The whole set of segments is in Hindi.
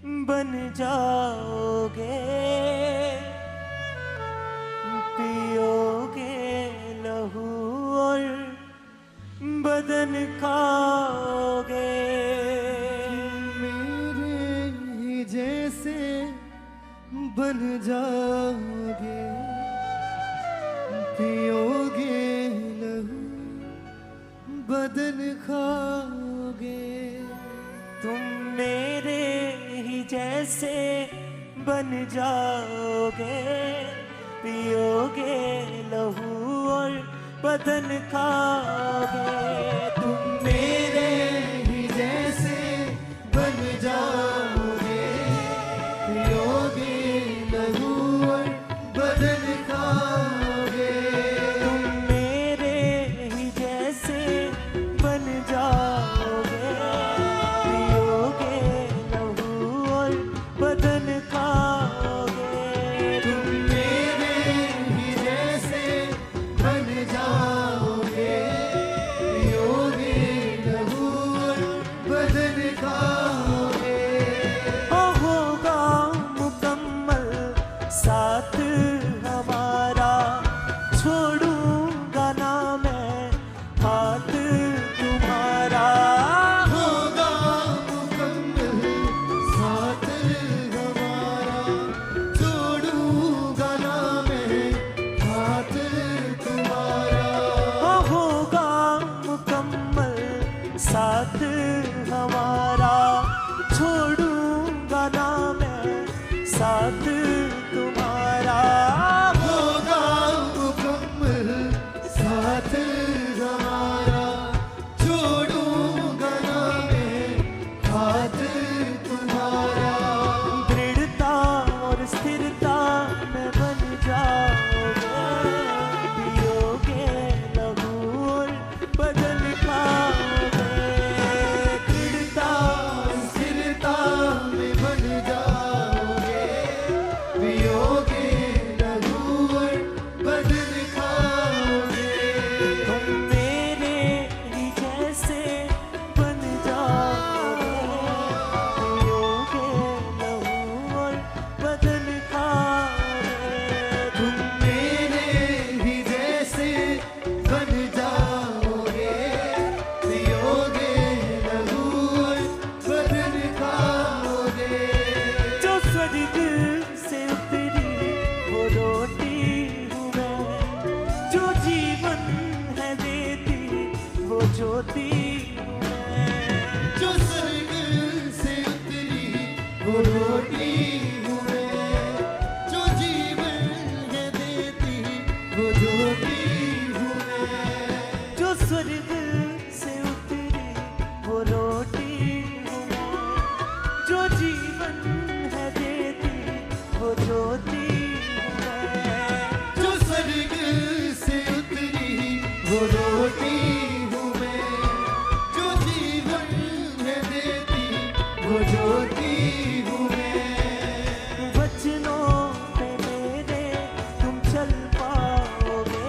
बन जाओगे, पियोगे लहू और बदन खाओगे। मेरे ही जैसे बन जाओगे, पियोगे लहू बदन खाओगे। तुम मेरे ही जैसे बन जाओगे, पियोगे लहू और बदन खाओगे। तुम मेरे ही जैसे बन जाओगे, पियोगे लहू और बदन खाओगे। तुम मेरे ही जैसे बन जाओगे, पियोगे लहू और बदन खाओगे। तुम मेरे ही जैसे बन जाओगे, पियोगे लहू और बदन खाओगे। होगा मुकम्मल साथ हमारा, छोड़ूंगा ना मैं हाथ तुम्हारा। होगा मुकम्मल साथ हमारा, छोड़ूंगा ना मैं हाथ तुम्हारा। होगा मुकम्मल साथ हमारा, छोड़ूंगा ना मैं साथ तुम्हारा। होगा मुकम्मल साथ हमारा, छोड़ूंगा ना मैं हाथ तुम्हारा। दृढ़ता और स्थिरता में बन जाओगे, पियोगे लहू और बदन खाओगे। दृढ़ता स्थिरता में बन जाओगे, पियोगे लहू और बदन खाओगे। तुम मेरे ही जैसे बन जाओगे, पियोगे लहू और बदन खाओगे। तुम मेरे ही जैसे बन जाओगे, पियोगे लहू और बदन खाओगे। जो स्वर्ग से उतरी वो रोटी हूँ मैं, जो जीवन है देती वो ज्योति हूँ मैं। जो स्वर्ग से उतरी वो रोटी हूँ मैं, जो जीवन है देती वो ज्योति हूँ मैं। जो स्वर्ग से उतरी वो रोटी हूँ मैं, जो जीवन है देती वो ज्योति हूँ मैं। जो स्वर्ग से उतरी वो रोटी हूँ मैं, जो जीवन है देती वो ज्योति हूँ मैं। वचनों पे मेरे तुम चल पाओगे,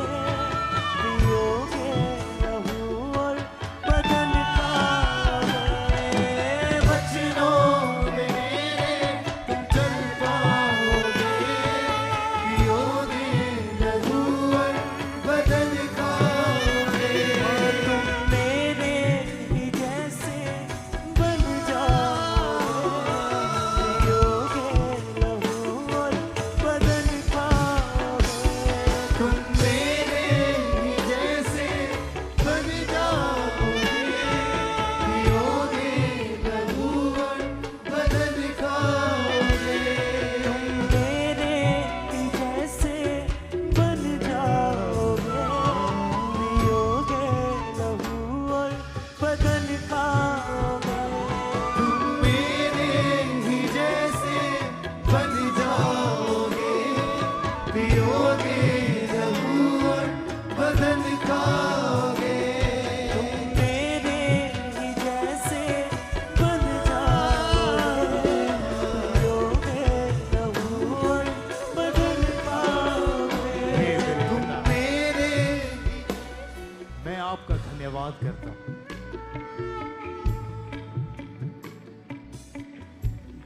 पियोगे लहू और बदन खाओगे। वचनों में मेरे तुम चल पाओगे, पियोगे लहू और बदन खाओगे। तुम मेरे ही जैसे बन जाओगे,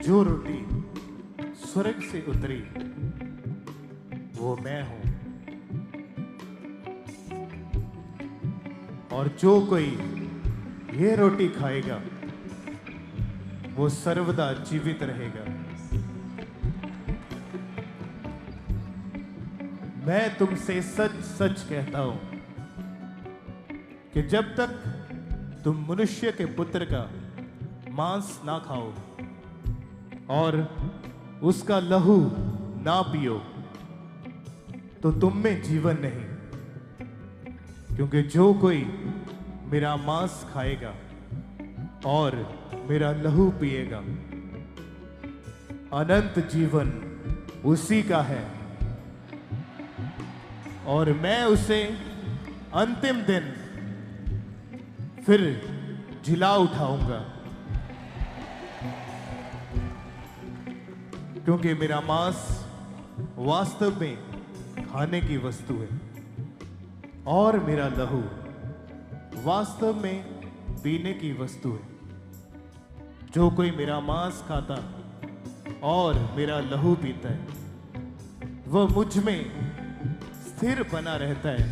जो रोटी स्वर्ग से उतरी वो मैं हूं, और जो कोई ये रोटी खाएगा वो सर्वदा जीवित रहेगा। मैं तुमसे सच सच कहता हूं कि जब तक तुम मनुष्य के पुत्र का मांस ना खाओ और उसका लहू ना पियो तो तुम में जीवन नहीं। क्योंकि जो कोई मेरा मांस खाएगा और मेरा लहू पिएगा अनंत जीवन उसी का है, और मैं उसे अंतिम दिन फिर जिला उठाऊंगा। क्योंकि मेरा मांस वास्तव में खाने की वस्तु है और मेरा लहू वास्तव में पीने की वस्तु है। जो कोई मेरा मांस खाता और मेरा लहू पीता है वह मुझ में स्थिर बना रहता है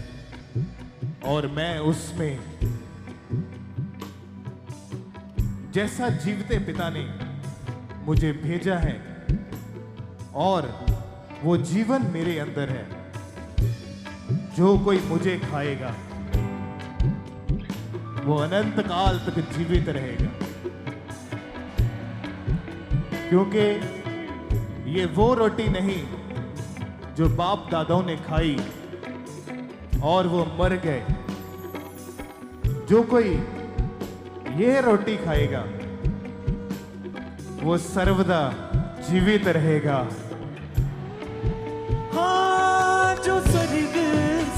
और मैं उसमें। जैसा जीवते पिता ने मुझे भेजा है और वो जीवन मेरे अंदर है, जो कोई मुझे खाएगा वो अनंत काल तक जीवित रहेगा। क्योंकि ये वो रोटी नहीं जो बाप दादाओं ने खाई और वो मर गए। जो कोई ये रोटी खाएगा वो सर्वदा जीवित रहेगा। हाँ, जो स्वर्ग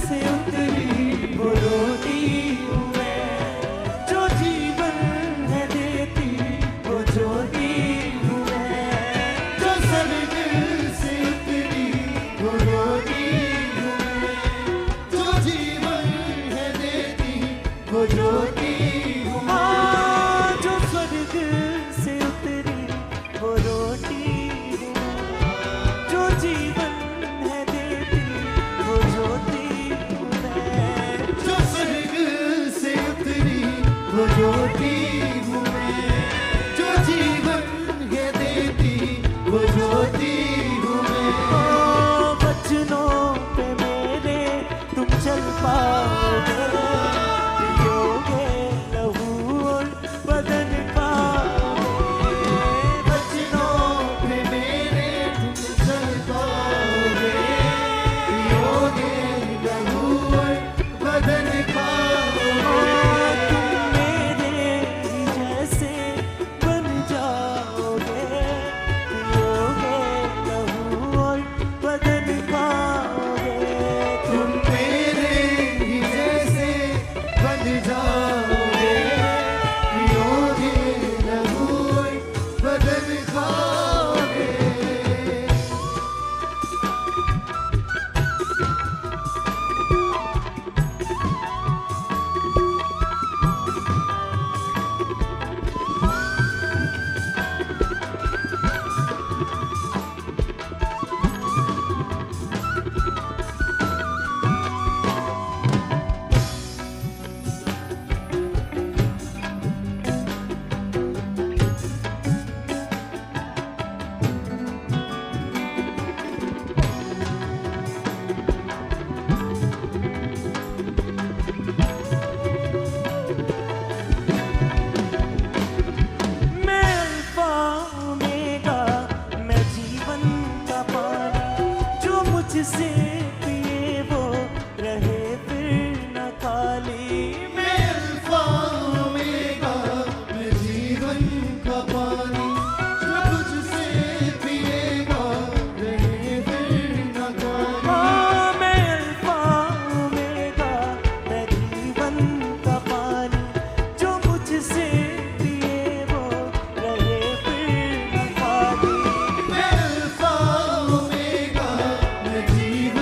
से उतरी वो रोटी हूँ मैं, जो जीवन है देती वो ज्योति हूँ मैं। जो स्वर्ग से उतरी वो रोटी हूँ मैं, जो जीवन है देती वो ज्योति हूँ मैं। हाँ, जो स्वर्ग से उतरी वो रोटी हूँ मैं, जो जीवन है देती वो ज्योति हूँ मैं। जो स्वर्ग से उतरी वो ज्योति हूँ मैं, जो जीवन है देती वो ज्योति हूँ मैं। ओ बचनों पे मेरे तुम चल पाओगे, पियोगे लहू और बदन पाओगे। बचनों पे मेरे तुम चल पाओगे, पियोगे लहू और बदन पाओगे। तुम मेरे ही जैसे बन जाओगे, पियोगे लहू और बदन पाओगे। तुम मेरे ही जैसे बन जाओगे, पियोगे लहू और बदन खाओगे। मैं अल्फा ओमेगा, मैं जीवन का पानी, जो मुझसे पिए वो रहे फिर न खाली। मैं अल्फा ओमेगा, मैं जीवन का पानी, जो तुझसे पिएगा रहे फिर न खाली। हाँ, मैं अल्फा ओमेगा, मैं जीवन का पानी, जो मुझसे पिए वो रहे फिर न खाली। मैं अल्फा ओमेगा, मैं जीवन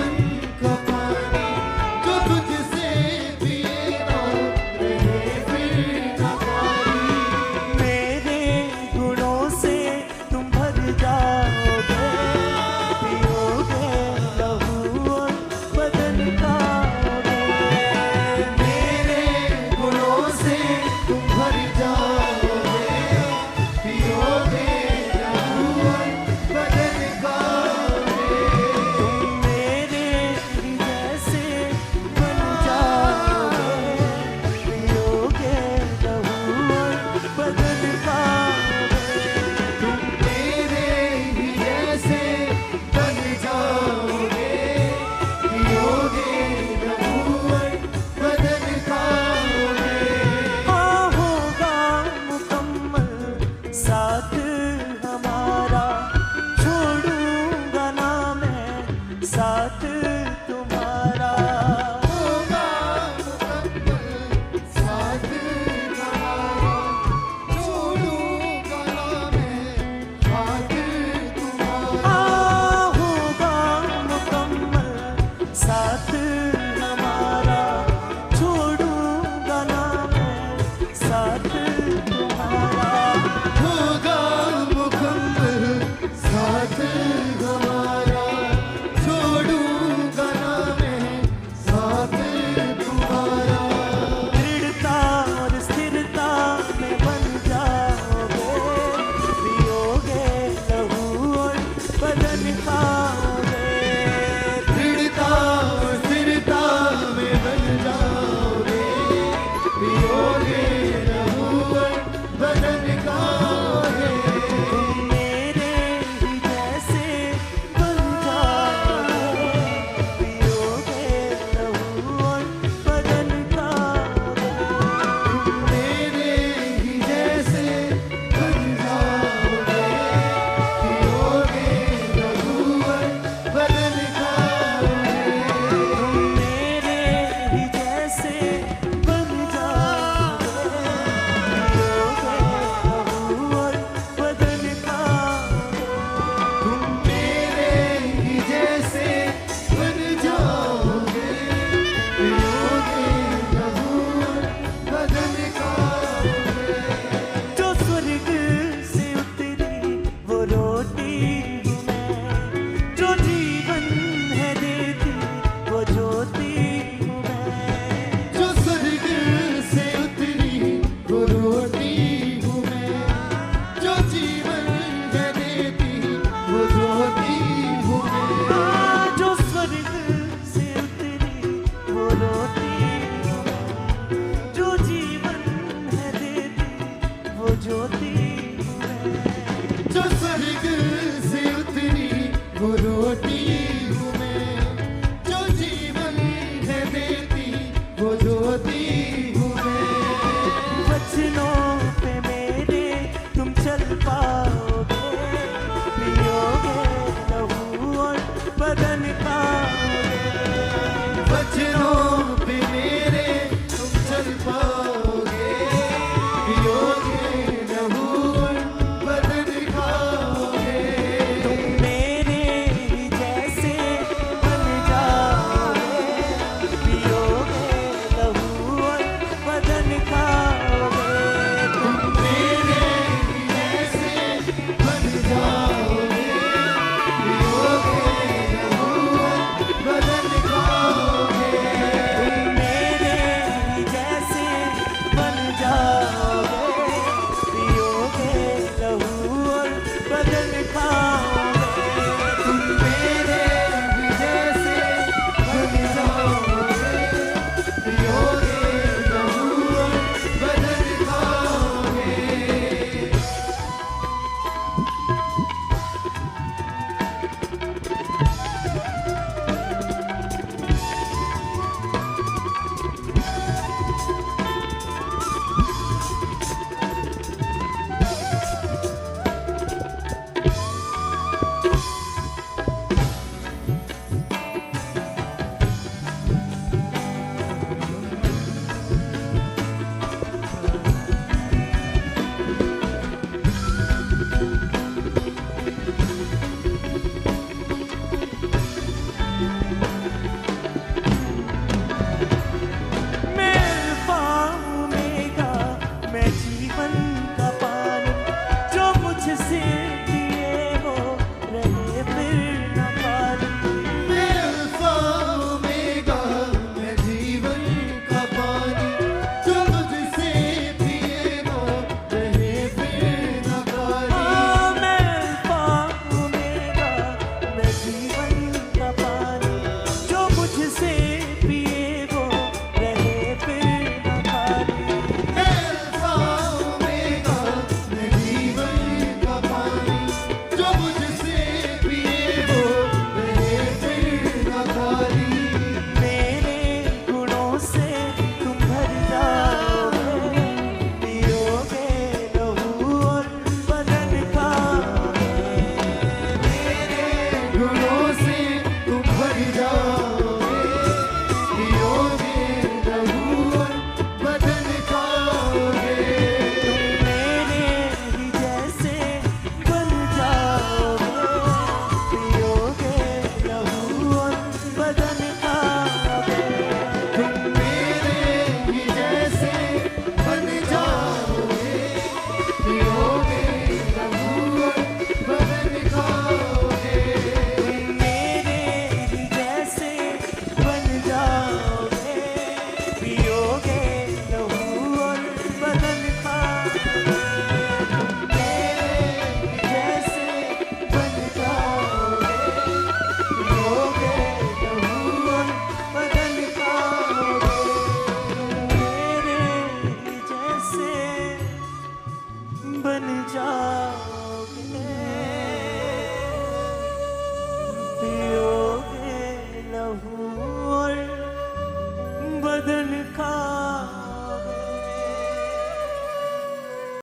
स्वर्ग